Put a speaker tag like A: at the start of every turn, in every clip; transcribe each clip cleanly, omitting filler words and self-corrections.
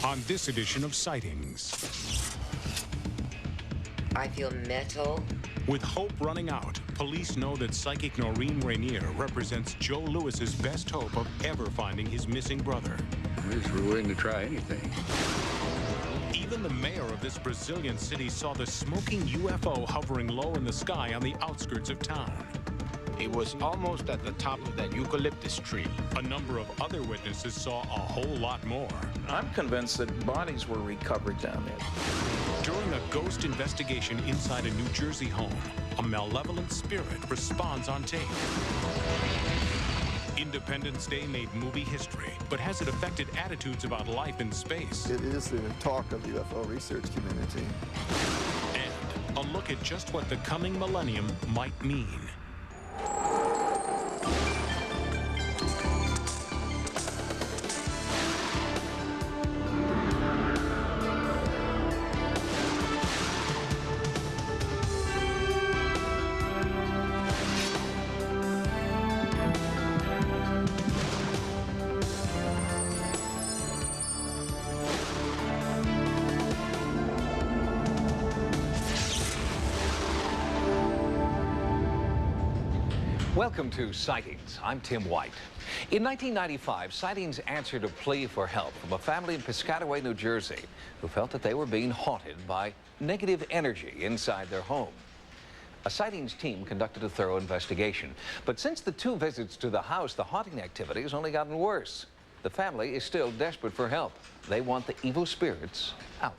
A: on this edition of Sightings.
B: I feel metal.
A: With hope running out, police know that psychic Noreen Rainier represents Joe Lewis's best hope of ever finding his missing brother.
C: We're willing to try anything.
A: Even the mayor of this Brazilian city saw the smoking UFO hovering low in the sky on the outskirts of town.
D: It was almost at the top of that eucalyptus tree.
A: A number of other witnesses saw a whole lot more.
E: I'm convinced that bodies were recovered down there.
A: During a ghost investigation inside a New Jersey home, a malevolent spirit responds on tape. Independence Day made movie history, but has it affected attitudes about life in space?
F: It is the talk of the UFO research community.
A: And a look at just what the coming millennium might mean.
G: Welcome to Sightings. I'm Tim White. In 1995, Sightings answered a plea for help from a family in Piscataway, New Jersey, who felt that they were being haunted by negative energy inside their home. A Sightings team conducted a thorough investigation, but since the 2 visits to the house, the haunting activity has only gotten worse. The family is still desperate for help. They want the evil spirits out.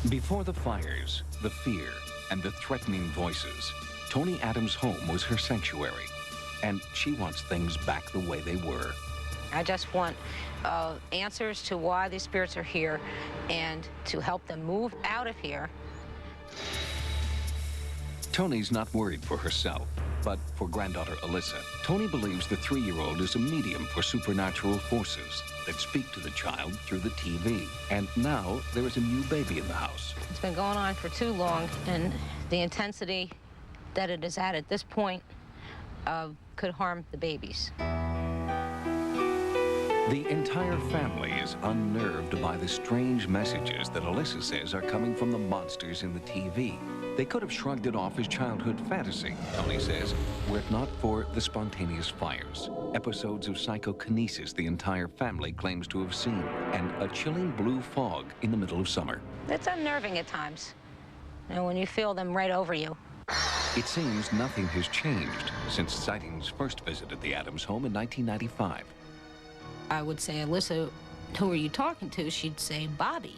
G: Before the fires, the fear, and the threatening voices, Tony Adams' home was her sanctuary, and she wants things back the way they were.
H: I just want answers to why these spirits are here and to help them move out of here.
G: Tony's not worried for herself, but for granddaughter Alyssa. Tony believes the 3-year-old is a medium for supernatural forces that speak to the child through the TV. And now there is a new baby in the house.
H: It's been going on for too long, and the intensity that it is at this point could harm the babies.
G: The entire family is unnerved by the strange messages that Alyssa says are coming from the monsters in the TV. They could have shrugged it off as childhood fantasy, Tony says, were it not for the spontaneous fires, episodes of psychokinesis the entire family claims to have seen, and a chilling blue fog in the middle of summer.
H: It's unnerving at times, you know, when you feel them right over you.
G: It seems nothing has changed since Sightings first visited the Adams home in 1995.
H: I would say, Alyssa, who are you talking to? She'd say, Bobby.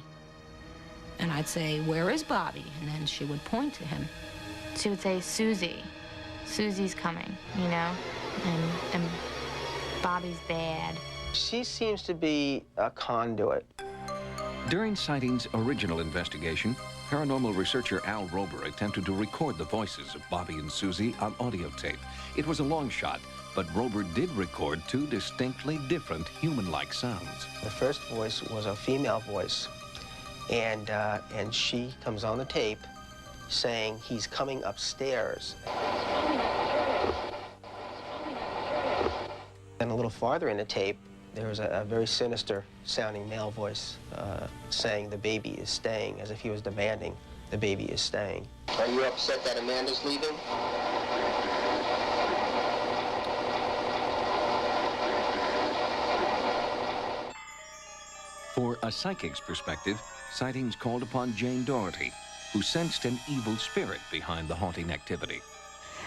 H: And I'd say, where is Bobby? And then she would point to him.
I: She would say, Susie. Susie's coming, you know? And Bobby's bad.
J: She seems to be a conduit.
G: During Sightings' original investigation, paranormal researcher Al Rober attempted to record the voices of Bobby and Susie on audio tape. It was a long shot, but Rober did record 2 distinctly different human-like sounds.
J: The first voice was a female voice, and she comes on the tape saying he's coming upstairs. And a little farther in the tape, there was a very sinister sounding male voice saying the baby is staying, as if he was demanding the baby is staying. Are you upset that Amanda's leaving?
G: For a psychic's perspective, Sightings called upon Jane Doherty, who sensed an evil spirit behind the haunting activity.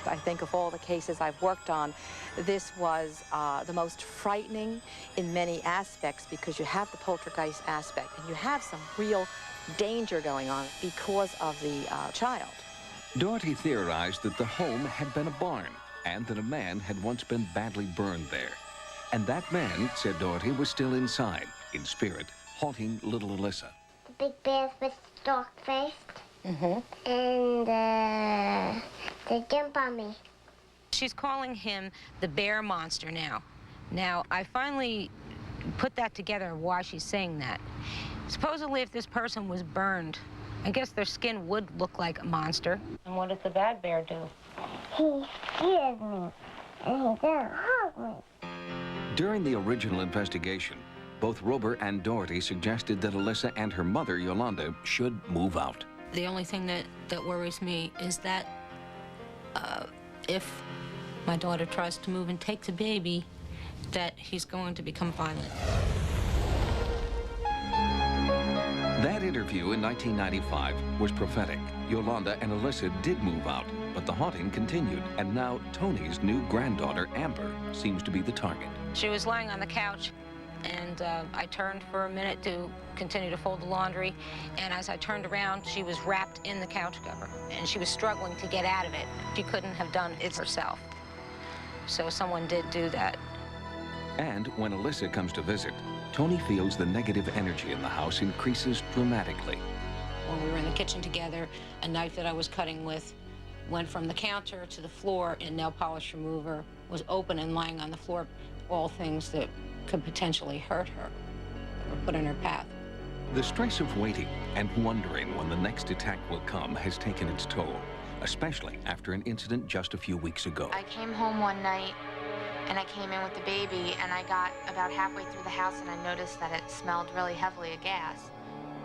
K: I think of all the cases I've worked on, this was the most frightening in many aspects because you have the poltergeist aspect and you have some real danger going on because of the child.
G: Doherty theorized that the home had been a barn and that a man had once been badly burned there. And that man, said Doherty, was still inside, in spirit, haunting little Alyssa.
L: The big bears with dark-faced.
H: Mm-hmm.
L: And they jump on me.
H: She's calling him the bear monster now. Now, I finally put that together, why she's saying that. Supposedly, if this person was burned, I guess their skin would look like a monster. And what does the bad bear do?
L: He scares me, and he doesn't hug me.
G: During the original investigation, both Rober and Doherty suggested that Alyssa and her mother, Yolanda, should move out.
H: The only thing that worries me is that if my daughter tries to move and take the baby, that he's going to become violent.
G: That interview in 1995 was prophetic. Yolanda and Alyssa did move out, but the haunting continued, and now Tony's new granddaughter, Amber, seems to be the target.
H: She was lying on the couch, and I turned for a minute to continue to fold the laundry, and as I turned around, she was wrapped in the couch cover, and she was struggling to get out of it. She couldn't have done it herself, so someone did do that.
G: And when Alyssa comes to visit, Tony feels the negative energy in the house increases dramatically.
H: When we were in the kitchen together, a knife that I was cutting with went from the counter to the floor, and nail polish remover was open and lying on the floor, all things that could potentially hurt her or put in her path.
G: The stress of waiting and wondering when the next attack will come has taken its toll, especially after an incident just a few weeks ago.
I: I came home one night and I came in with the baby, and I got about halfway through the house and I noticed that it smelled really heavily of gas.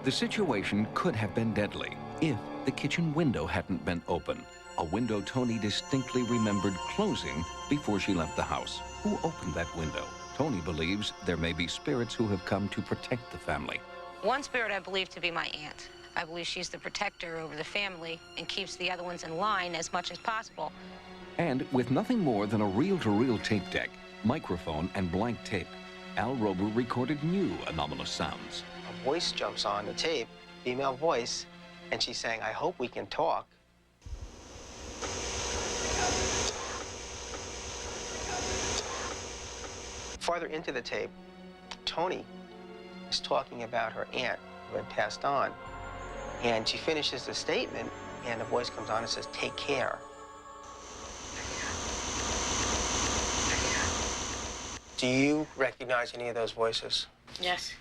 G: The situation could have been deadly if the kitchen window hadn't been open, a window Tony distinctly remembered closing before she left the house. Who opened that window? Tony believes there may be spirits who have come to protect the family.
H: One spirit I believe to be my aunt. I believe she's the protector over the family and keeps the other ones in line as much as possible.
G: And with nothing more than a reel-to-reel tape deck, microphone, and blank tape, Al Rober recorded new anomalous sounds.
J: A voice jumps on the tape, female voice, and she's saying, "I hope we can talk." Farther into the tape, Tony is talking about her aunt who had passed on. And she finishes the statement, and the voice comes on and says, "Take care." Do you recognize any of those voices?
H: Yes.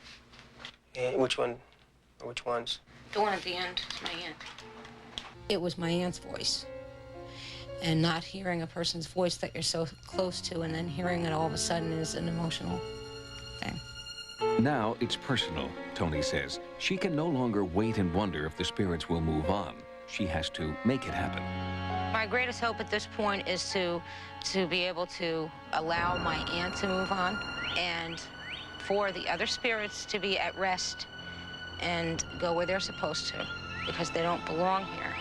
J: Which one, or which ones?
H: The one at the end is my aunt. It was my aunt's voice. And not hearing a person's voice that you're so close to and then hearing it all of a sudden is an emotional thing.
G: Now it's personal, Tony says. She can no longer wait and wonder if the spirits will move on. She has to make it happen.
H: My greatest hope at this point is to be able to allow my aunt to move on and for the other spirits to be at rest and go where they're supposed to, because they don't belong here.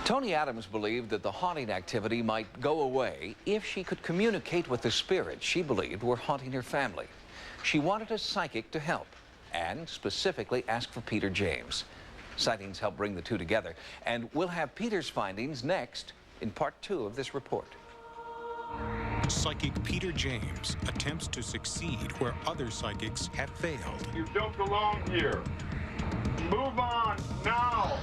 G: Tony Adams believed that the haunting activity might go away if she could communicate with the spirits she believed were haunting her family. She wanted a psychic to help, and specifically asked for Peter James. Sightings help bring the two together, and we'll have Peter's findings next in part 2 of this report.
A: Psychic Peter James attempts to succeed where other psychics have failed.
M: You don't belong here. Move on now.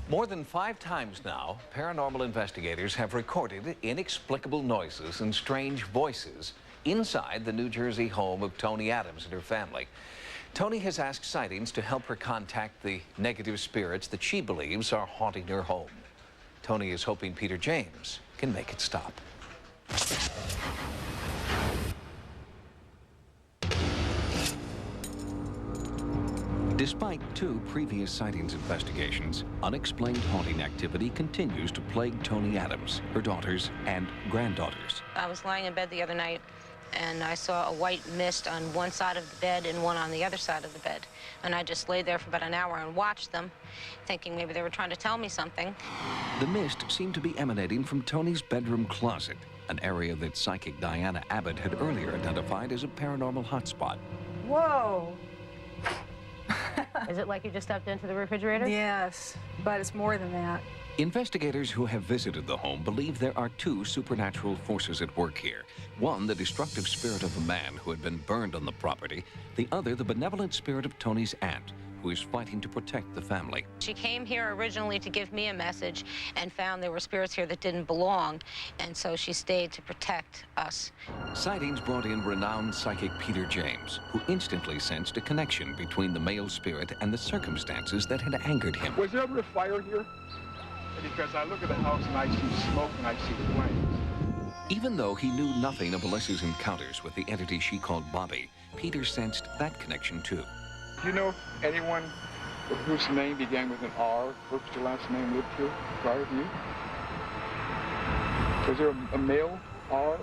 G: More than 5 times now, paranormal investigators have recorded inexplicable noises and strange voices inside the New Jersey home of Tony Adams and her family. Tony has asked Sightings to help her contact the negative spirits that she believes are haunting her home. Tony is hoping Peter James can make it stop. Despite 2 previous sightings investigations, unexplained haunting activity continues to plague Tony Adams, her daughters, and granddaughters.
H: I was lying in bed the other night, and I saw a white mist on one side of the bed and one on the other side of the bed. And I just lay there for about an hour and watched them, thinking maybe they were trying to tell me something.
G: The mist seemed to be emanating from Tony's bedroom closet, an area that psychic Diana Abbott had earlier identified as a paranormal hotspot.
N: Whoa.
H: Is it like you just stepped into the refrigerator?
N: Yes, but it's more than that.
G: Investigators who have visited the home believe there are 2 supernatural forces at work here. One, the destructive spirit of a man who had been burned on the property. The other, the benevolent spirit of Tony's aunt, who is fighting to protect the family.
H: She came here originally to give me a message and found there were spirits here that didn't belong, and so she stayed to protect us.
G: Sightings brought in renowned psychic Peter James, who instantly sensed a connection between the male spirit and the circumstances that had angered him.
M: Was there ever a fire here? Because I look at the house and I see smoke and I see flames.
G: Even though he knew nothing of Alyssa's encounters with the entity she called Bobby, Peter sensed that connection too.
M: Do you know anyone whose name began with an R, first to last name, lived here prior to you? Was there a male R?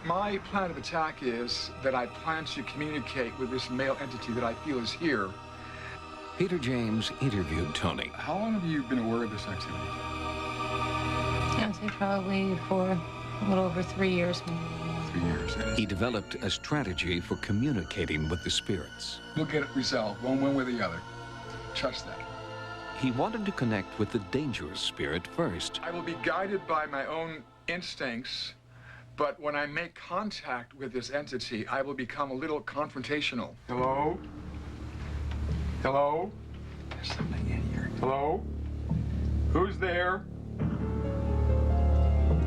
O: My plan of attack is that I plan to communicate with this male entity that I feel is here.
G: Peter James interviewed Tony.
O: How long have you been aware of this activity?
H: I'd say probably for a little over 3 years.
O: 3 years.
G: He developed a strategy for communicating with the spirits.
O: We'll get it resolved, one way or the other. Trust that.
G: He wanted to connect with the dangerous spirit first.
O: I will be guided by my own instincts, but when I make contact with this entity, I will become a little confrontational.
M: Hello? Hello?
O: There's something in here.
M: Hello? Who's there?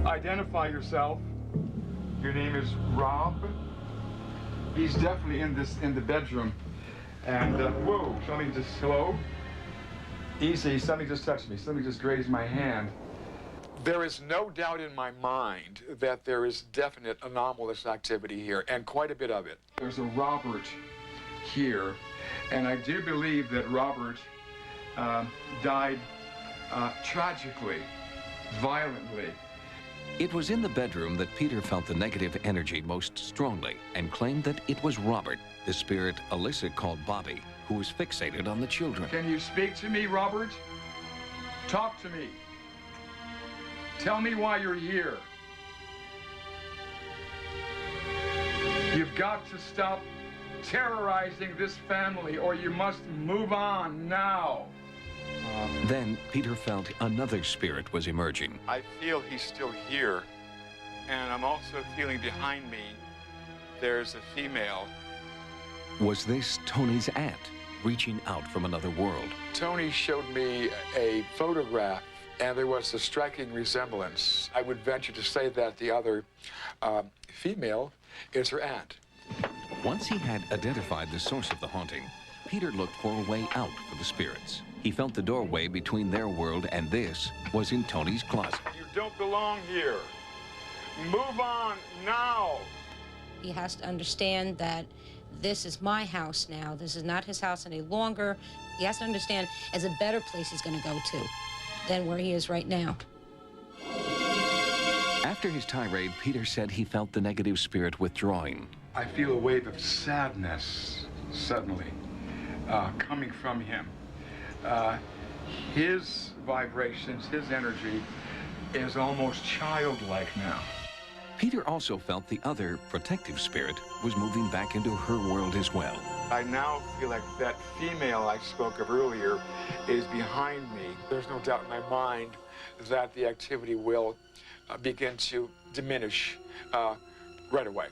M: Identify yourself. Your name is Rob. He's definitely in the bedroom. And whoa, something just, hello? Easy, something just touched me. Something just grazed my hand.
O: There is no doubt in my mind that there is definite anomalous activity here, and quite a bit of it.
M: There's a Robert here, and I do believe that Robert died tragically, violently.
G: It was in the bedroom that Peter felt the negative energy most strongly and claimed that it was Robert, the spirit Alyssa called Bobby, who was fixated on the children.
M: Can you speak to me, Robert? Talk to me. Tell me why you're here. You've got to stop terrorizing this family, or you must move on now.
G: Then Peter felt another spirit was emerging.
O: I feel he's still here, and I'm also feeling behind me there's a female.
G: Was this Tony's aunt reaching out from another world?
O: Tony showed me a photograph, and there was a striking resemblance. I would venture to say that the other female is her aunt.
G: Once he had identified the source of the haunting, Peter looked for a way out for the spirits. He felt the doorway between their world and this was in Tony's closet.
M: You don't belong here. Move on now.
H: He has to understand that this is my house now. This is not his house any longer. He has to understand there's a better place he's going to go to than where he is right now.
G: After his tirade, Peter said he felt the negative spirit withdrawing.
M: I feel a wave of sadness suddenly coming from him. His vibrations, his energy is almost childlike now.
G: Peter also felt the other protective spirit was moving back into her world as well.
O: I now feel like that female I spoke of earlier is behind me. There's no doubt in my mind that the activity will begin to diminish right away.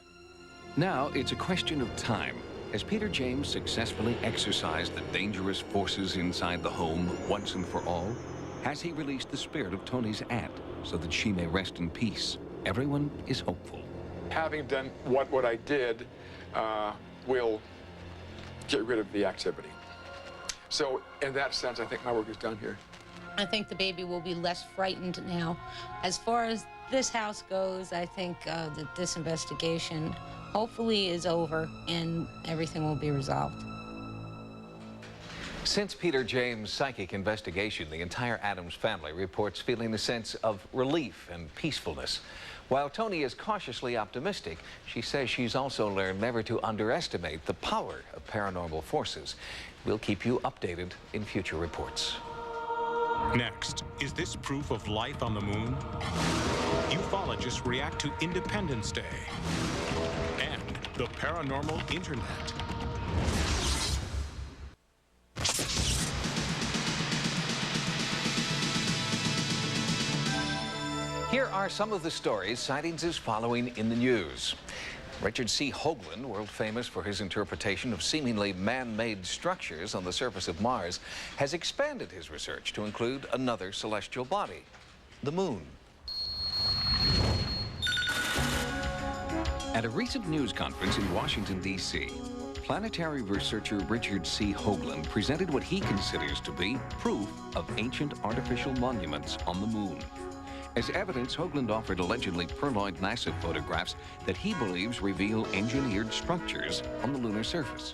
G: Now it's a question of time. Has Peter James successfully exorcised the dangerous forces inside the home once and for all? Has he released the spirit of Tony's aunt so that she may rest in peace? Everyone is hopeful.
O: Having done what I did will get rid of the activity. So in that sense, I think my work is done here.
H: I think the baby will be less frightened now. As far as this house goes, I think that this investigation hopefully is over and everything will be resolved.
G: Since Peter James' psychic investigation, the entire Adams family reports feeling a sense of relief and peacefulness. While Tony is cautiously optimistic, she says she's also learned never to underestimate the power of paranormal forces. We'll keep you updated in future reports.
A: Next, is this proof of life on the moon? Ufologists react to Independence Day and the paranormal internet.
G: Here are some of the stories Sightings is following in the news. Richard C. Hoagland, world famous for his interpretation of seemingly man-made structures on the surface of Mars, has expanded his research to include another celestial body, the moon. At a recent news conference in Washington, D.C., planetary researcher Richard C. Hoagland presented what he considers to be proof of ancient artificial monuments on the moon. As evidence, Hoagland offered allegedly purloined NASA photographs that he believes reveal engineered structures on the lunar surface.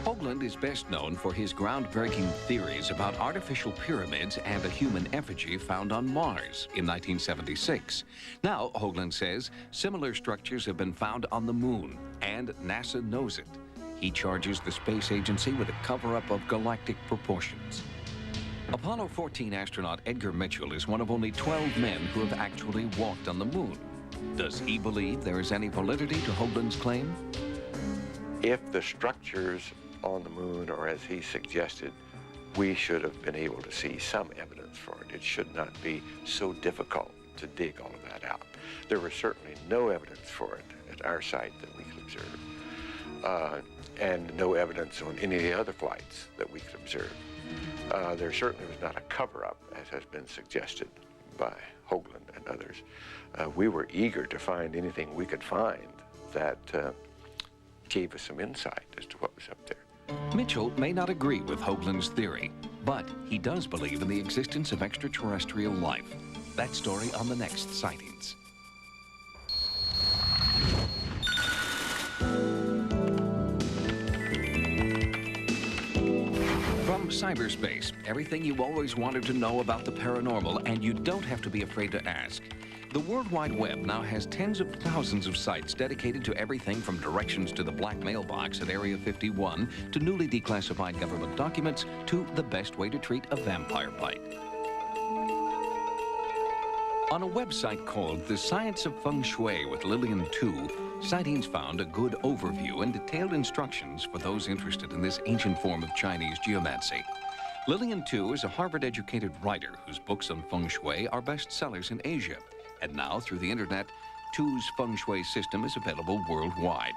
G: Hoagland is best known for his groundbreaking theories about artificial pyramids and a human effigy found on Mars in 1976. Now, Hoagland says, similar structures have been found on the moon, and NASA knows it. He charges the space agency with a cover-up of galactic proportions. Apollo 14 astronaut Edgar Mitchell is one of only 12 men who have actually walked on the moon. Does he believe there is any validity to Hoagland's claim?
C: If the structures on the moon are as he suggested, we should have been able to see some evidence for it. It should not be so difficult to dig all of that out. There was certainly no evidence for it at our site that we could observe, and no evidence on any of the other flights that we could observe. There certainly was not a cover-up, as has been suggested by Hoagland and others. We were eager to find anything we could find that gave us some insight as to what was up there.
G: Mitchell may not agree with Hoagland's theory, but he does believe in the existence of extraterrestrial life. That story on the next Sightings. From cyberspace, everything you always wanted to know about the paranormal, and you don't have to be afraid to ask. The World Wide Web now has tens of thousands of sites dedicated to everything from directions to the black mailbox at Area 51 to newly declassified government documents to the best way to treat a vampire bite. On a website called The Science of Feng Shui with Lillian Tu, Sightings found a good overview and detailed instructions for those interested in this ancient form of Chinese geomancy. Lillian Tu is a Harvard-educated writer whose books on feng shui are bestsellers in Asia. And now, through the internet, Tu's feng shui system is available worldwide.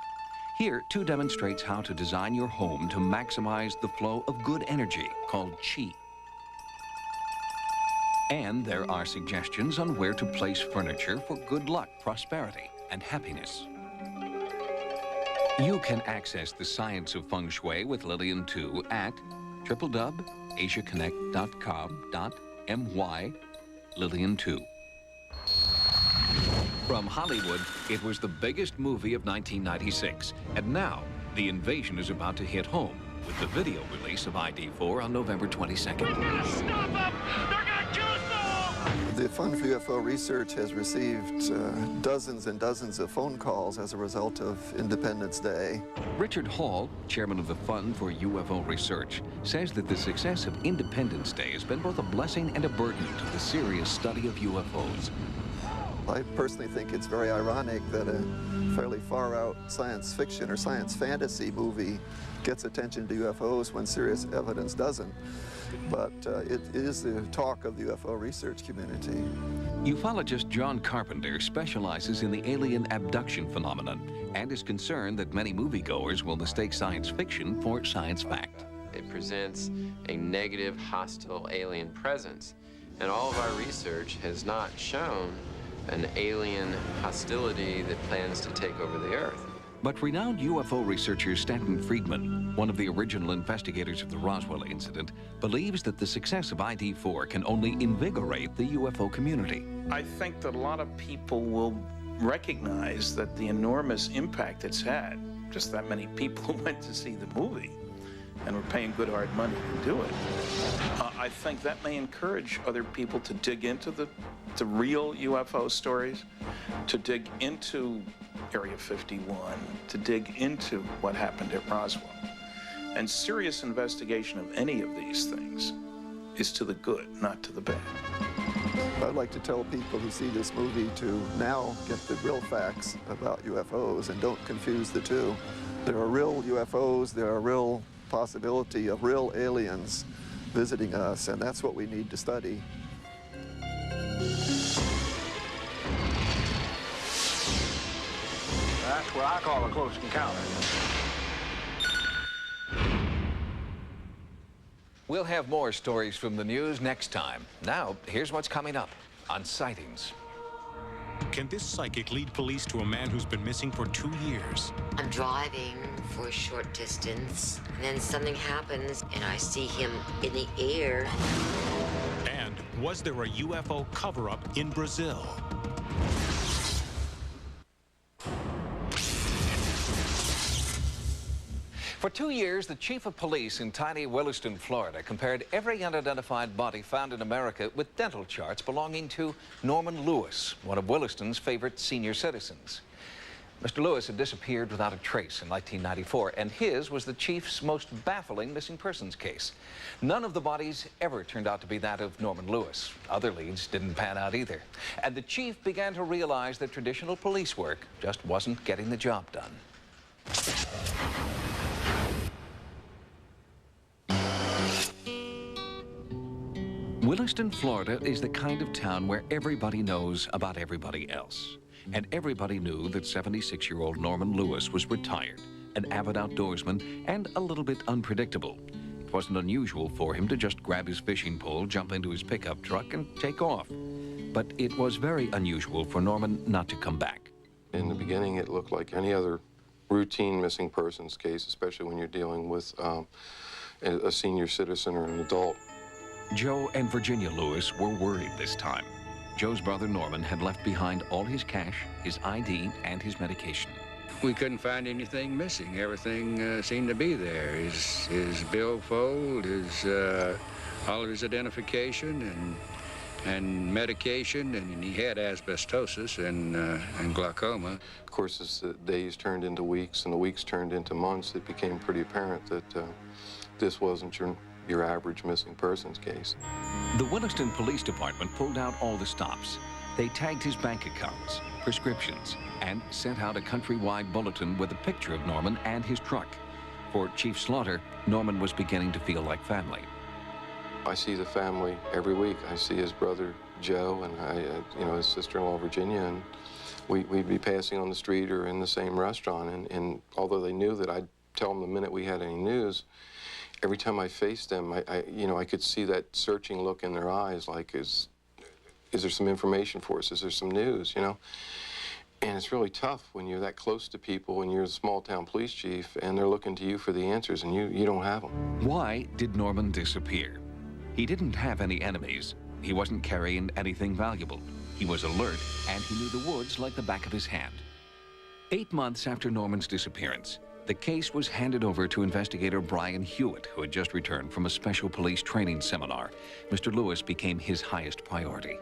G: Here, Tu demonstrates how to design your home to maximize the flow of good energy, called qi. And there are suggestions on where to place furniture for good luck, prosperity, and happiness. You can access the Science of Feng Shui with Lillian Tu at www.asiaconnect.com.my/Lillian2. From Hollywood, it was the biggest movie of 1996. And now, the invasion is about to hit home with the video release of ID4 on November 22nd.
L: We're gonna stop them! They're gonna kill us all!
F: The Fund for UFO Research has received dozens and dozens of phone calls as a result of Independence Day.
G: Richard Hall, chairman of the Fund for UFO Research, says that the success of Independence Day has been both a blessing and a burden to the serious study of UFOs.
F: I personally think it's very ironic that a fairly far-out science fiction or science fantasy movie gets attention to UFOs when serious evidence doesn't. But it is the talk of the UFO research community.
G: Ufologist John Carpenter specializes in the alien abduction phenomenon and is concerned that many moviegoers will mistake science fiction for science fact.
P: It presents a negative, hostile alien presence. And all of our research has not shown an alien hostility that plans to take over the Earth.
G: But renowned UFO researcher Stanton Friedman, one of the original investigators of the Roswell incident, believes that the success of ID4 can only invigorate the UFO community.
E: I think that a lot of people will recognize that the enormous impact it's had, just that many people went to see the movie and were paying good hard money to do it. I think that may encourage other people to dig into the real UFO stories, to dig into Area 51, to dig into what happened at Roswell. And serious investigation of any of these things is to the good, not to the bad.
F: I'd like to tell people who see this movie to now get the real facts about UFOs and don't confuse the two. There are real UFOs, there are real possibility of real aliens visiting us, and that's what we need to study.
M: That
D: what I call a close encounter.
G: We'll have more stories from the news next time. Now, here's what's coming up on Sightings.
A: Can this psychic lead police to a man who's been missing for 2 years?
B: I'm driving for a short distance, and then something happens, and I see him in the air.
A: And was there a UFO cover-up in Brazil?
G: For 2 years, the chief of police in tiny Williston, Florida, compared every unidentified body found in America with dental charts belonging to Norman Lewis, one of Williston's favorite senior citizens. Mr. Lewis had disappeared without a trace in 1994, and his was the chief's most baffling missing persons case. None of the bodies ever turned out to be that of Norman Lewis. Other leads didn't pan out either. And the chief began to realize that traditional police work just wasn't getting the job done. Williston, Florida is the kind of town where everybody knows about everybody else. And everybody knew that 76-year-old Norman Lewis was retired, an avid outdoorsman, and a little bit unpredictable. It wasn't unusual for him to just grab his fishing pole, jump into his pickup truck, and take off. But it was very unusual for Norman not to come back.
Q: In the beginning, it looked like any other routine missing persons case, especially when you're dealing with a senior citizen or an adult.
G: Joe and Virginia Lewis were worried this time. Joe's brother Norman had left behind all his cash, his ID, and his medication.
R: We couldn't find anything missing. Everything seemed to be there. His billfold, all of his identification and medication, and he had asbestosis and glaucoma.
Q: Of course, as the days turned into weeks and the weeks turned into months, it became pretty apparent that this wasn't your average missing persons case.
G: The Williston Police Department pulled out all the stops. They tagged his bank accounts, prescriptions, and sent out a countrywide bulletin with a picture of Norman and his truck. For Chief Slaughter, Norman was beginning to feel like family.
Q: I see the family every week. I see his brother Joe and his sister-in-law Virginia, and we'd be passing on the street or in the same restaurant. And although they knew that I'd tell them the minute we had any news, every time I faced them, I could see that searching look in their eyes, like, is there some information for us? Is there some news, And it's really tough when you're that close to people and you're a small-town police chief and they're looking to you for the answers and you don't have them.
G: Why did Norman disappear? He didn't have any enemies. He wasn't carrying anything valuable. He was alert, and he knew the woods like the back of his hand. 8 months after Norman's disappearance, the case was handed over to investigator Brian Hewitt, who had just returned from a special police training seminar. Mr. Lewis became his highest priority.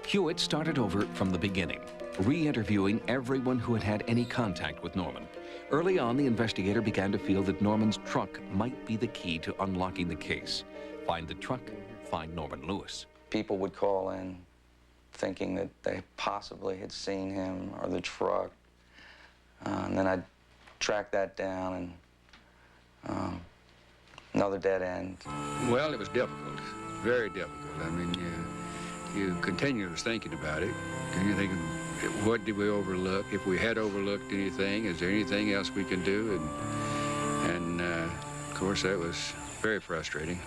G: Hewitt started over from the beginning, re-interviewing everyone who had had any contact with Norman. Early on, the investigator began to feel that Norman's truck might be the key to unlocking the case. Find the truck, find Norman Lewis.
S: People would call in thinking that they possibly had seen him or the truck, and then I'd track that down, and another dead end.
R: Well, it was difficult, very difficult. I mean, you continually was thinking about it. You're thinking, what did we overlook? If we had overlooked anything, is there anything else we can do? And of course, that was very frustrating.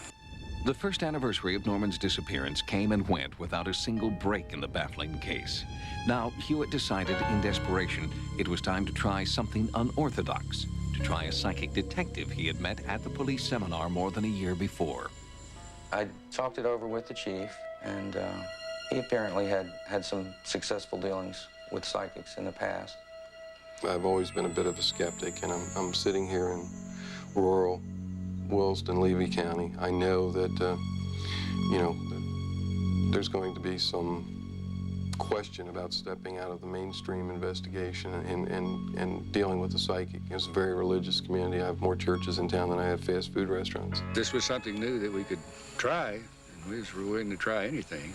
G: The first anniversary of Norman's disappearance came and went without a single break in the baffling case. Now, Hewitt decided in desperation it was time to try something unorthodox, to try a psychic detective he had met at the police seminar more than a year before.
S: I talked it over with the chief, and he apparently had some successful dealings with psychics in the past.
Q: I've always been a bit of a skeptic, and I'm sitting here in rural Williston, Levy County. I know that, there's going to be some question about stepping out of the mainstream investigation and dealing with the psychic. It's a very religious community. I have more churches in town than I have fast food restaurants.
R: This was something new that we could try, and we were willing to try anything.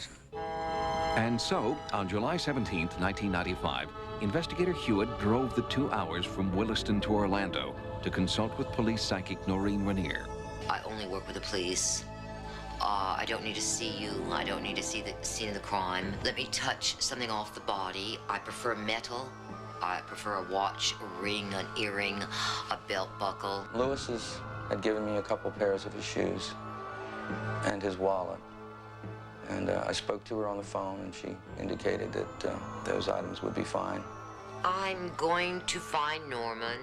G: And so, on July 17th, 1995, investigator Hewitt drove the 2 hours from Williston to Orlando to consult with police psychic Noreen Rainier.
B: I only work with the police. I don't need to see you. I don't need to see the scene of the crime. Let me touch something off the body. I prefer metal. I prefer a watch, a ring, an earring, a belt buckle.
S: Lewis's had given me a couple pairs of his shoes and his wallet. And I spoke to her on the phone, and she indicated that those items would be fine.
B: I'm going to find Norman.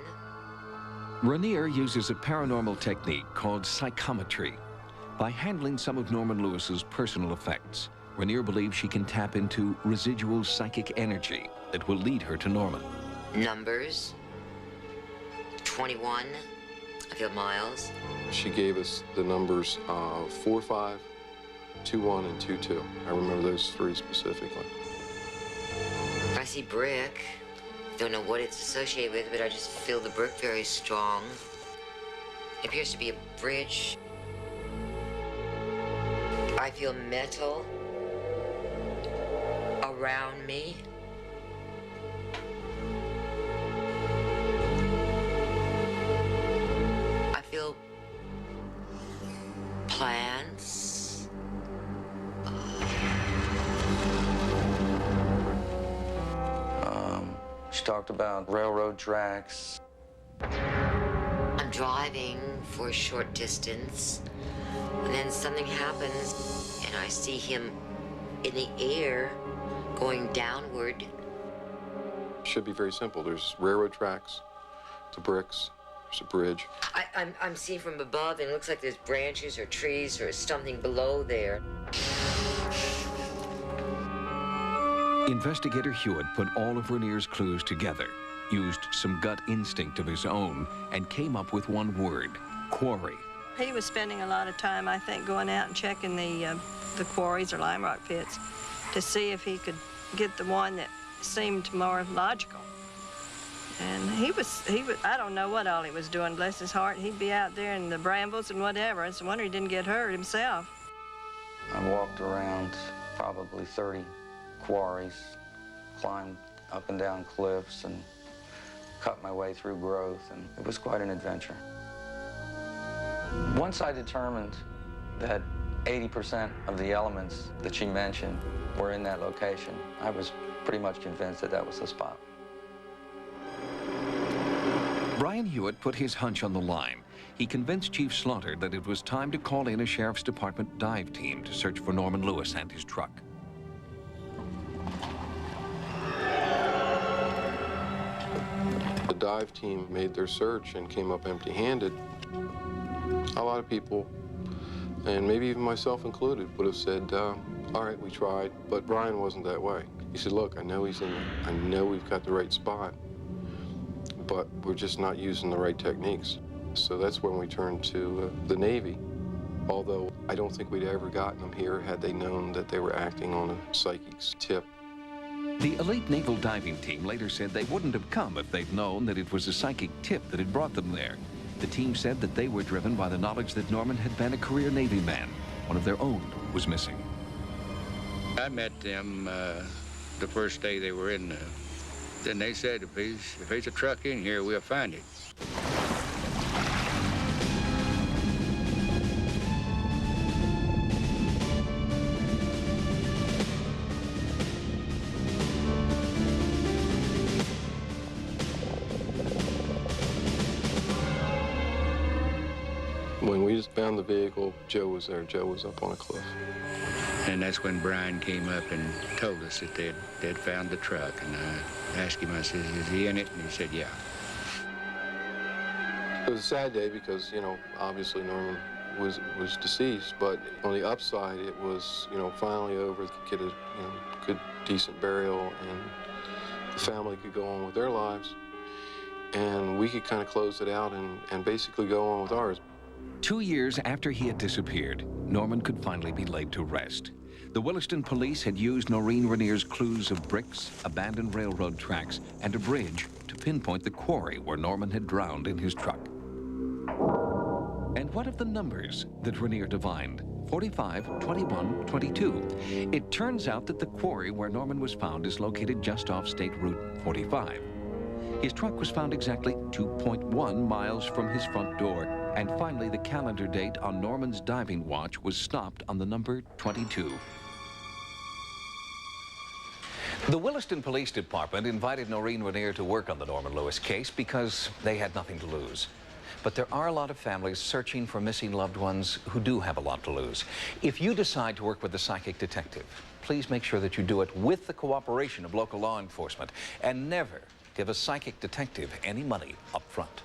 G: Rainier uses a paranormal technique called psychometry. By handling some of Norman Lewis's personal effects, Rainier believes she can tap into residual psychic energy that will lead her to Norman.
B: Numbers. 21. I feel miles.
Q: She gave us the numbers 45, 21, and 22. I remember those three specifically.
B: I see brick. Don't know what it's associated with, but I just feel the brick very strong. It appears to be a bridge. I feel metal around me. I feel plants.
S: She talked about railroad tracks.
B: I'm driving for a short distance, and then something happens, and I see him in the air going downward.
Q: Should be very simple. There's railroad tracks, the bricks, there's a bridge.
B: I'm seeing from above, and it looks like there's branches or trees or something below there.
G: Investigator Hewitt put all of Rainier's clues together, used some gut instinct of his own, and came up with one word: quarry.
N: He was spending a lot of time, I think, going out and checking the quarries or lime rock pits to see if he could get the one that seemed more logical. And he was, I don't know what all he was doing, bless his heart. He'd be out there in the brambles and whatever. It's a wonder he didn't get hurt himself.
S: I walked around probably 30 quarries, climbed up and down cliffs, and cut my way through growth, and it was quite an adventure. Once I determined that 80% of the elements that she mentioned were in that location, I was pretty much convinced that that was the spot.
G: Brian Hewitt put his hunch on the line. He convinced Chief Slaughter that it was time to call in a Sheriff's Department dive team to search for Norman Lewis and his truck.
Q: The dive team made their search and came up empty-handed. A lot of people, and maybe even myself included, would have said, all right, we tried, but Brian wasn't that way. He said, look, I know he's in there. I know we've got the right spot, but we're just not using the right techniques. So that's when we turned to the Navy, although I don't think we'd ever gotten them here had they known that they were acting on a psychic's tip.
G: The elite naval diving team later said they wouldn't have come if they'd known that it was a psychic tip that had brought them there. The team said that they were driven by the knowledge that Norman had been a career Navy man. One of their own was missing.
R: I met them the first day they were in. Then they said, if there's a truck in here, we'll find it.
Q: When we found the vehicle, Joe was there. Joe was up on a cliff.
R: And that's when Brian came up and told us that they'd found the truck. And I asked him, I said, is he in it? And he said, yeah.
Q: It was a sad day because, you know, obviously Norman was deceased, but on the upside, it was, you know, finally over, get a good, decent burial, and the family could go on with their lives, and we could kind of close it out and basically go on with ours.
G: 2 years after he had disappeared, Norman could finally be laid to rest. The Williston police had used Noreen Rainier's clues of bricks, abandoned railroad tracks, and a bridge to pinpoint the quarry where Norman had drowned in his truck. And what of the numbers that Rainier divined? 45, 21, 22. It turns out that the quarry where Norman was found is located just off State Route 45. His truck was found exactly 2.1 miles from his front door. And finally, the calendar date on Norman's diving watch was stopped on the number 22. The Williston Police Department invited Noreen Rainier to work on the Norman Lewis case because they had nothing to lose. But there are a lot of families searching for missing loved ones who do have a lot to lose. If you decide to work with a psychic detective, please make sure that you do it with the cooperation of local law enforcement and never give a psychic detective any money up front.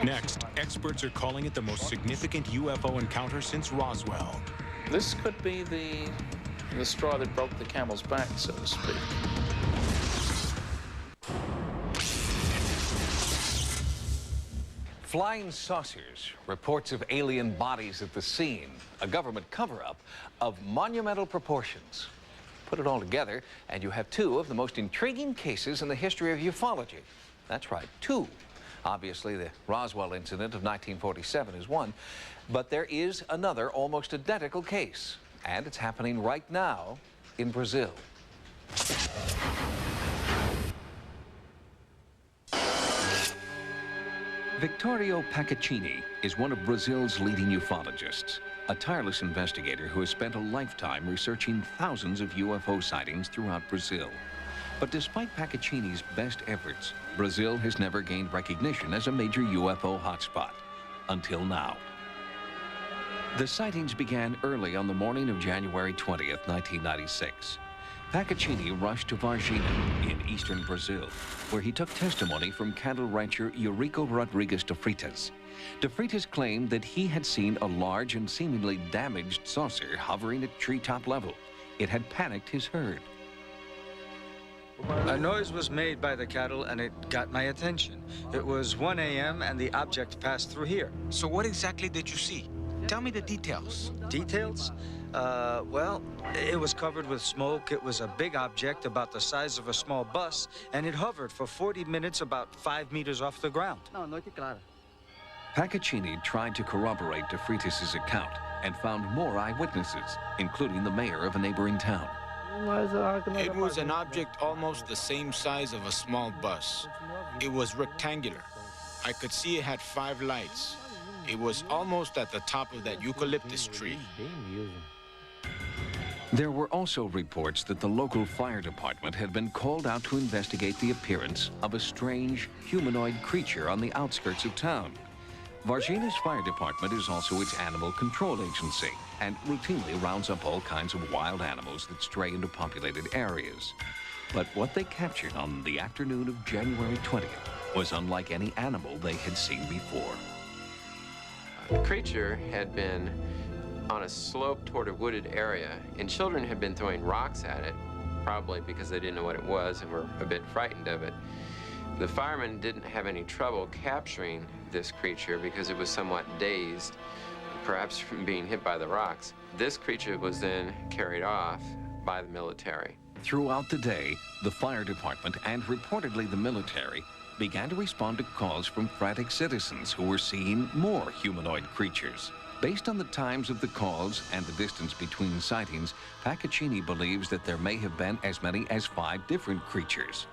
A: Next, experts are calling it the most significant UFO encounter since Roswell.
E: This could be the straw that broke the camel's back, so to speak.
G: Flying saucers, reports of alien bodies at the scene, a government cover-up of monumental proportions. Put it all together, and you have two of the most intriguing cases in the history of ufology. That's right, two. Obviously, the Roswell incident of 1947 is one, but there is another almost identical case, and it's happening right now in Brazil. Vittorio Paccaccini is one of Brazil's leading ufologists, a tireless investigator who has spent a lifetime researching thousands of UFO sightings throughout Brazil. But despite Paccaccini's best efforts, Brazil has never gained recognition as a major UFO hotspot, until now. The sightings began early on the morning of January 20th, 1996. Paccaccini rushed to Viđeњa in eastern Brazil, where he took testimony from cattle rancher Eurico Rodrigues de Freitas. De Freitas claimed that he had seen a large and seemingly damaged saucer hovering at treetop level. It had panicked his herd.
T: A noise was made by the cattle and it got my attention. It was 1 a.m. and the object passed through here.
D: So what exactly did you see? Tell me the details.
T: Details? Well, it was covered with smoke. It was a big object about the size of a small bus, and it hovered for 40 minutes about 5 meters off the ground.
G: Paccaccini tried to corroborate De Freitas' account and found more eyewitnesses, including the mayor of a neighboring town.
D: It was an object almost the same size of a small bus. It was rectangular. I could see it had 5 lights. It was almost at the top of that eucalyptus tree.
G: There were also reports that the local fire department had been called out to investigate the appearance of a strange humanoid creature on the outskirts of town. Varginha's fire department is also its animal control agency and routinely rounds up all kinds of wild animals that stray into populated areas. But what they captured on the afternoon of January 20th was unlike any animal they had seen before.
P: The creature had been on a slope toward a wooded area, and children had been throwing rocks at it, probably because they didn't know what it was and were a bit frightened of it. The firemen didn't have any trouble capturing this creature because it was somewhat dazed, perhaps from being hit by the rocks. This creature was then carried off by the military.
G: Throughout the day, the fire department and reportedly the military began to respond to calls from frantic citizens who were seeing more humanoid creatures. Based on the times of the calls and the distance between sightings, Paccaccini believes that there may have been as many as 5 different creatures.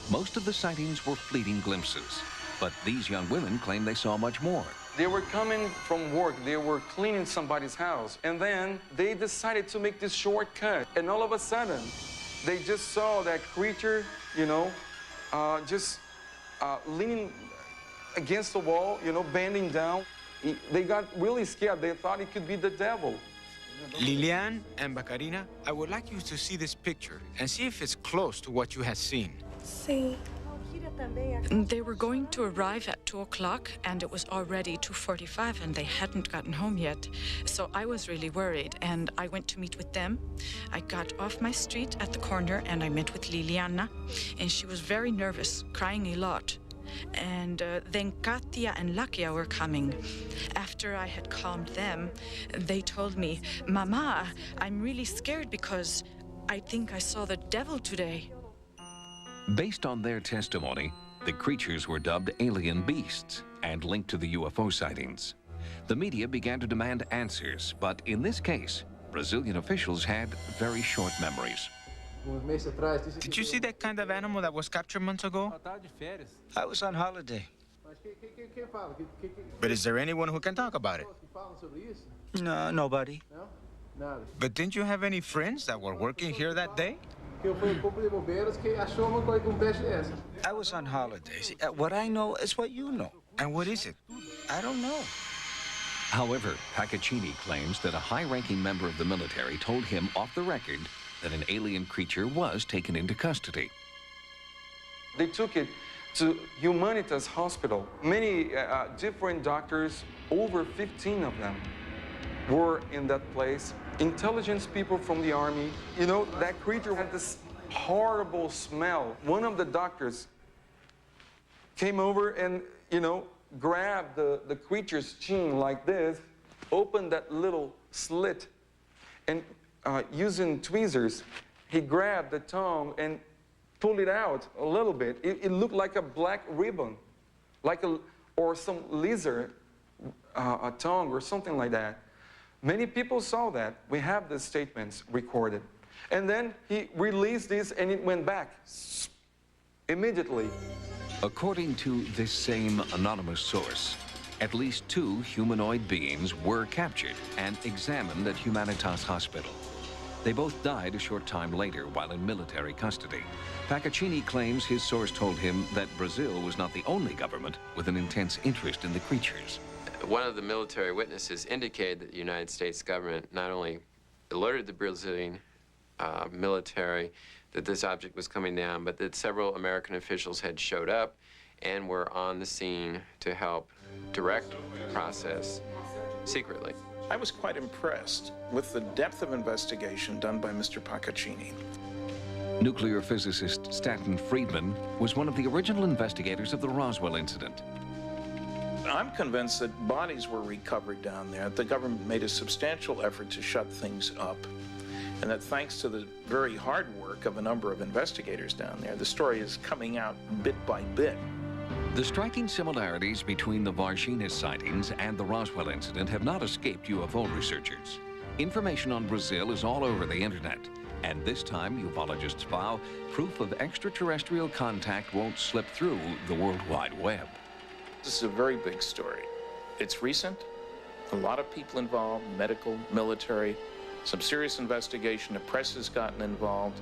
G: Most of the sightings were fleeting glimpses, but these young women claim they saw much more.
U: They were coming from work, they were cleaning somebody's house, and then they decided to make this shortcut. And all of a sudden, they just saw that creature, you know, leaning against the wall, you know, bending down. They got really scared. They thought it could be the devil.
D: Lilian and Bacarina, I would like you to see this picture and see if it's close to what you had seen.
V: Sí. They were going to arrive at 2 o'clock, and it was already 2:45, and they hadn't gotten home yet. So I was really worried, and I went to meet with them. I got off my street at the corner, and I met with Liliana, and she was very nervous, crying a lot. And then Katia and Lakia were coming. After I had calmed them, they told me, "Mama, I'm really scared because I think I saw the devil today."
G: Based on their testimony, the creatures were dubbed alien beasts and linked to the UFO sightings. The media began to demand answers, but in this case, Brazilian officials had very short memories.
D: Did you see that kind of animal that was captured months ago?
T: I was on holiday.
D: But is there anyone who can talk about it?
T: No, nobody.
D: But didn't you have any friends that were working here that day?
T: I was on holidays. What I know is what you know. And what is it? I don't know.
G: However, Paccaccini claims that a high-ranking member of the military told him off the record that an alien creature was taken into custody.
U: They took it to Humanitas Hospital. Many different doctors, over 15 of them, were in that place. Intelligence people from the army. You know, that creature had this horrible smell. One of the doctors came over and, you know, grabbed the creature's chin like this, opened that little slit, and using tweezers, he grabbed the tongue and pulled it out a little bit. It looked like a black ribbon, or some lizard a tongue or something like that. Many people saw that. We have the statements recorded. And then he released this and it went back immediately.
G: According to this same anonymous source, at least 2 humanoid beings were captured and examined at Humanitas Hospital. They both died a short time later while in military custody. Paccaccini claims his source told him that Brazil was not the only government with an intense interest in the creatures.
P: One of the military witnesses indicated that the United States government not only alerted the Brazilian military that this object was coming down, but that several American officials had showed up and were on the scene to help direct the process secretly.
E: I was quite impressed with the depth of investigation done by Mr. Paccaccini.
G: Nuclear physicist Stanton Friedman was one of the original investigators of the Roswell incident.
E: I'm convinced that bodies were recovered down there. The government made a substantial effort to shut things up, and that thanks to the very hard work of a number of investigators down there, the story is coming out bit by bit.
G: The striking similarities between the Varginha sightings and the Roswell incident have not escaped UFO researchers. Information on Brazil is all over the internet, and this time ufologists vow proof of extraterrestrial contact won't slip through the World Wide Web.
E: This is a very big story. It's recent, a lot of people involved, medical, military, some serious investigation, the press has gotten involved.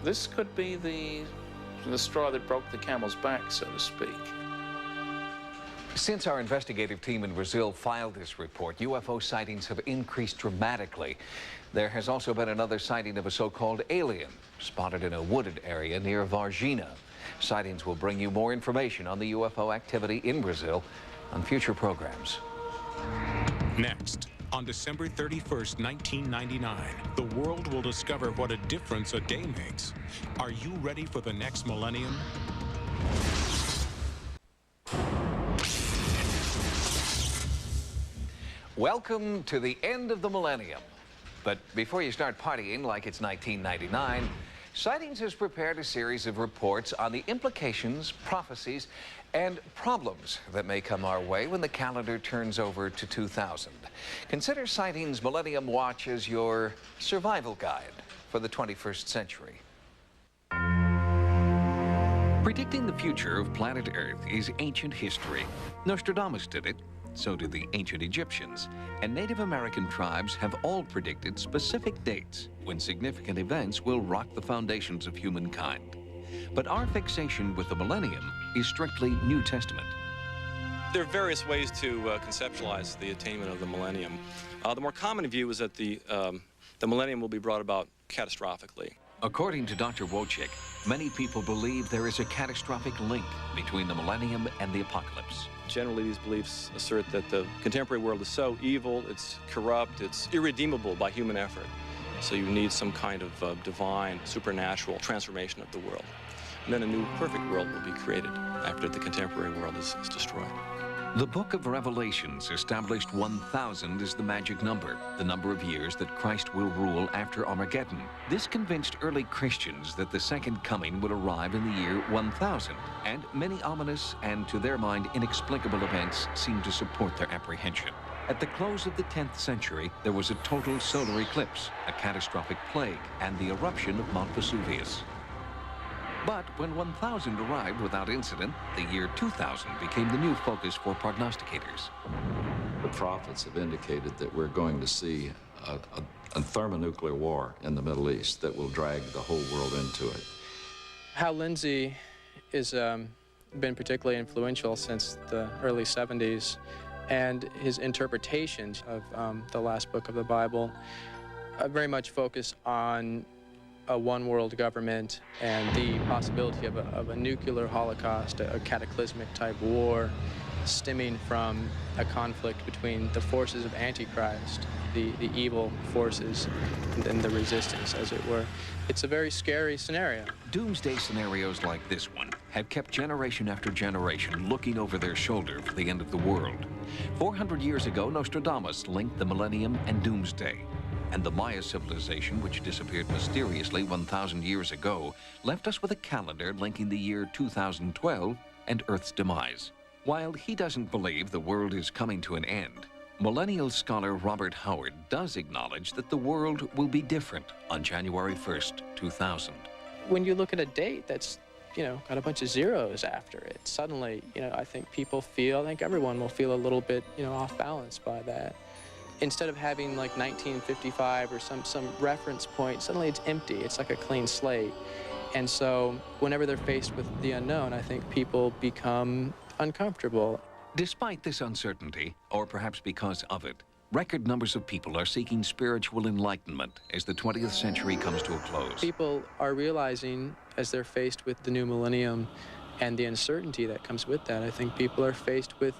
E: This could be the straw that broke the camel's back, so to speak.
G: Since our investigative team in Brazil filed this report, UFO sightings have increased dramatically. There has also been another sighting of a so-called alien spotted in a wooded area near Varginha. Sightings will bring you more information on the UFO activity in Brazil on future programs.
A: Next, on December 31st, 1999, the world will discover what a difference a day makes. Are you ready for the next millennium?
G: Welcome to the end of the millennium. But before you start partying like it's 1999, Sightings has prepared a series of reports on the implications, prophecies, and problems that may come our way when the calendar turns over to 2000. Consider Sightings Millennium Watch as your survival guide for the 21st century. Predicting the future of planet Earth is ancient history. Nostradamus did it. So did the ancient Egyptians, and Native American tribes have all predicted specific dates when significant events will rock the foundations of humankind. But our fixation with the millennium is strictly New Testament.
I: There are various ways to conceptualize the attainment of the millennium. The more common view is that the millennium will be brought about catastrophically.
G: According to Dr. Wojcik, many people believe there is a catastrophic link between the millennium and the apocalypse.
I: Generally, these beliefs assert that the contemporary world is so evil, it's corrupt, it's irredeemable by human effort. So you need some kind of divine, supernatural transformation of the world. And then a new perfect world will be created after the contemporary world is destroyed.
G: The Book of Revelations established 1,000 as the magic number, the number of years that Christ will rule after Armageddon. This convinced early Christians that the second coming would arrive in the year 1000, and many ominous and, to their mind, inexplicable events seemed to support their apprehension. At the close of the 10th century, there was a total solar eclipse, a catastrophic plague, and the eruption of Mount Vesuvius. But when 1000 arrived without incident, the year 2000 became the new focus for prognosticators.
K: The prophets have indicated that we're going to see
J: and thermonuclear war in the Middle East that will drag the whole world into it.
K: Hal Lindsey has been particularly influential since the early 70s, and his interpretations of the last book of the Bible very much focus on a one-world government and the possibility of a nuclear holocaust, a cataclysmic type war stemming from a conflict between the forces of Antichrist, the evil forces, and the resistance, as it were. It's a very scary scenario.
G: Doomsday scenarios like this one have kept generation after generation looking over their shoulder for the end of the world. 400 years ago, Nostradamus linked the millennium and doomsday. And the Maya civilization, which disappeared mysteriously 1,000 years ago, left us with a calendar linking the year 2012 and Earth's demise. While he doesn't believe the world is coming to an end, millennial scholar Robert Howard does acknowledge that the world will be different on January 1st, 2000.
K: When you look at a date that's, got a bunch of zeros after it, suddenly, I think everyone will feel a little bit, off balance by that. Instead of having like 1955 or some reference point, suddenly it's empty. It's like a clean slate. And so whenever they're faced with the unknown, I think people become uncomfortable.
G: Despite this uncertainty, or perhaps because of it, record numbers of people are seeking spiritual enlightenment as the 20th century comes to a close.
K: People are realizing, as they're faced with the new millennium and the uncertainty that comes with that, I think people are faced with,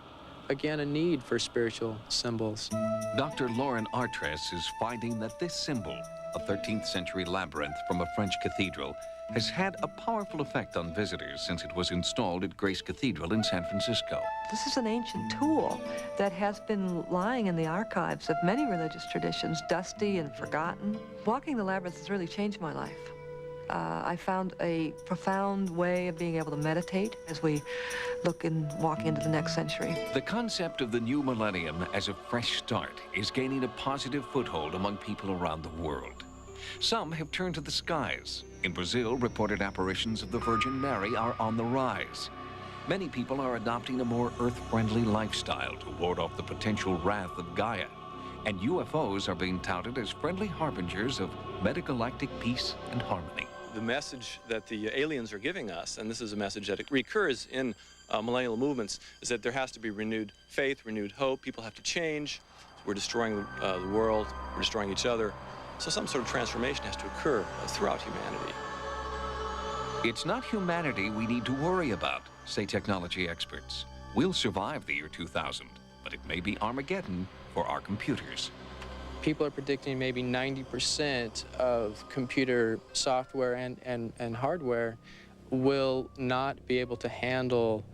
K: again, a need for spiritual symbols.
G: Dr. Lauren Artres is finding that this symbol, a 13th century labyrinth from a French cathedral, has had a powerful effect on visitors since it was installed at Grace Cathedral in San Francisco.
W: This is an ancient tool that has been lying in the archives of many religious traditions, dusty and forgotten. Walking the labyrinth has really changed my life. I found a profound way of being able to meditate as we look and walk into the next century.
G: The concept of the new millennium as a fresh start is gaining a positive foothold among people around the world. Some have turned to the skies. In Brazil, reported apparitions of the Virgin Mary are on the rise. Many people are adopting a more Earth-friendly lifestyle to ward off the potential wrath of Gaia. And UFOs are being touted as friendly harbingers of metagalactic peace and harmony.
I: The message that the aliens are giving us, and this is a message that recurs in millennial movements, is that there has to be renewed faith, renewed hope. People have to change. We're destroying the world. We're destroying each other. So some sort of transformation has to occur throughout humanity.
G: It's not humanity we need to worry about, say technology experts. We'll survive the year 2000, but it may be Armageddon for our computers.
K: People are predicting maybe 90% of computer software and hardware will not be able to handle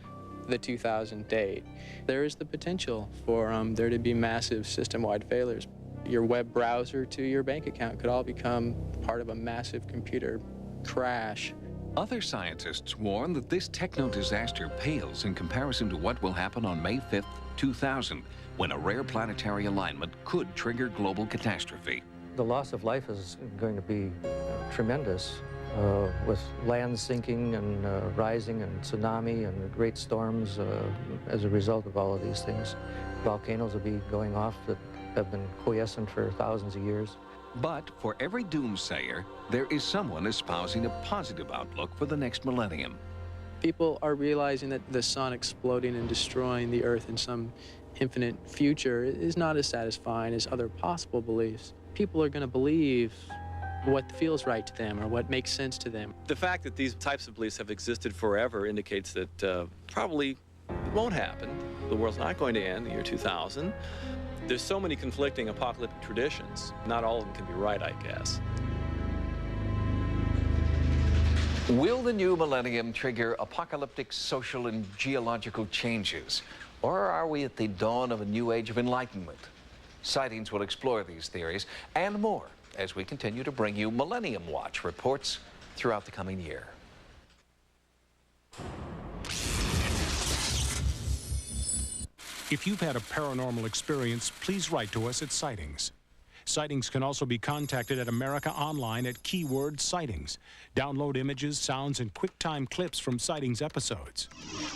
K: the 2000 date. There is the potential for there to be massive system-wide failures. Your web browser to your bank account could all become part of a massive computer crash.
G: Other scientists warn that this techno-disaster pales in comparison to what will happen on May 5th, 2000, when a rare planetary alignment could trigger global catastrophe.
X: The loss of life is going to be tremendous, with land sinking and rising and tsunami and great storms as a result of all of these things. Volcanoes will be going off that have been quiescent for thousands of years.
G: But for every doomsayer, there is someone espousing a positive outlook for the next millennium.
K: People are realizing that the sun exploding and destroying the Earth in some infinite future is not as satisfying as other possible beliefs. People are going to believe what feels right to them or what makes sense to them.
I: The fact that these types of beliefs have existed forever indicates that probably it won't happen. The world's not going to end in the year 2000. There's so many conflicting apocalyptic traditions. Not all of them can be right, I guess.
G: Will the new millennium trigger apocalyptic social and geological changes? Or are we at the dawn of a new age of enlightenment? Sightings will explore these theories and more as we continue to bring you Millennium Watch reports throughout the coming year.
A: If you've had a paranormal experience, please write to us at Sightings. Sightings can also be contacted at America Online at keyword sightings. Download images, sounds, and QuickTime clips from Sightings episodes.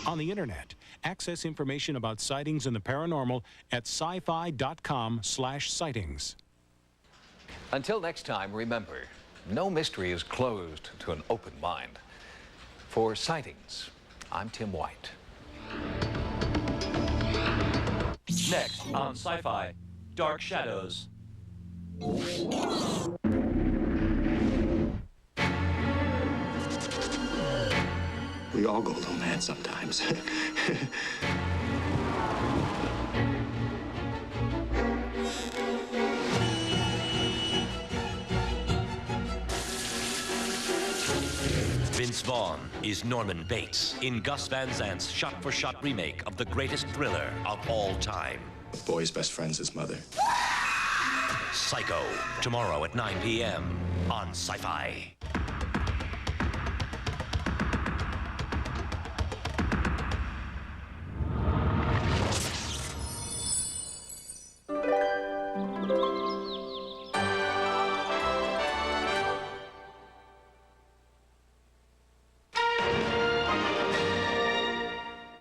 A: On the internet, access information about sightings and the paranormal at sci-fi.com/sightings.
G: Until next time, remember, no mystery is closed to an open mind. For Sightings, I'm Tim White.
C: Next on Sci-Fi, Dark Shadows.
H: We all go a little mad sometimes.
C: Vince Vaughn is Norman Bates in Gus Van Sant's shot-for-shot remake of the greatest thriller of all time.
H: The boy's best friend's his mother.
C: Psycho, tomorrow at 9 p.m. on Sci-Fi.